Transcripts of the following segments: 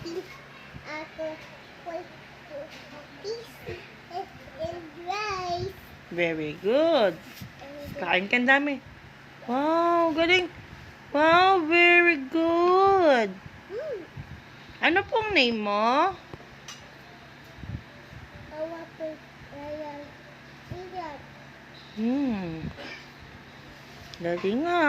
eating apple with cookies and rice. Very good. Kain ka, ang dami. Wow, galing. Wow, very good. Ano pong name mo? Galing nga.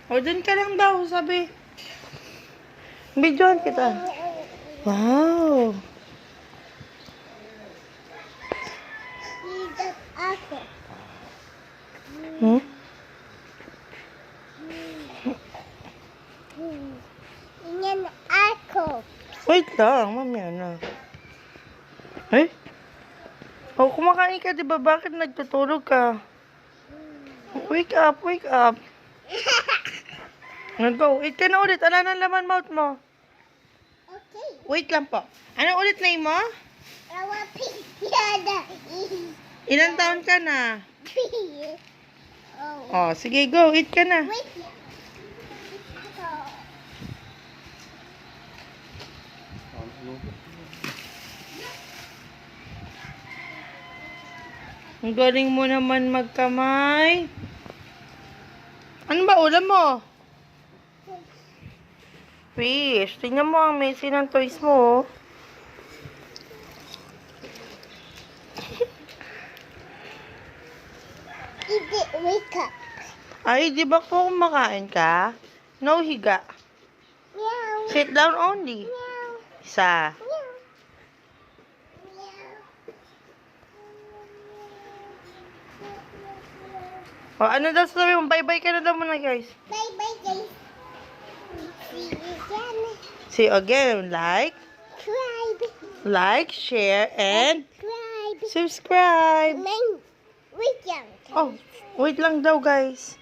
O, dun ka lang daw, sabi. Bidyoan kita. Wow. Eat that apple. Hmm? Yan apple. Wait lang, mamaya na. Eh? Oh, kumakain ka, di ba? Bakit nagtutulog ka? Wake up, wake up. Go, eat ka na ulit. Ala na laman mouth mo. Okay. Wait lang po. Ano ulit name mo? Our pizza. Ilang taon ka na? Oh. Oh, sige, go. Eat ka na. Wait. Ang galing mo naman magkamay. Ano ba ulam mo? Fish. Tingnan mo ang messy ng toys mo. Eat it, wake up. Ay, di ba po kumakain ka? No higa. Meow. Sit down only. Meow. Isa. Meow. Meow. O, ano daw sabi mo? Bye-bye ka na daw muna, guys. Bye bye guys. See you again. See you again. Like, share, and Subscribe. subscribe. Wait lang. Oh, wait lang daw, guys.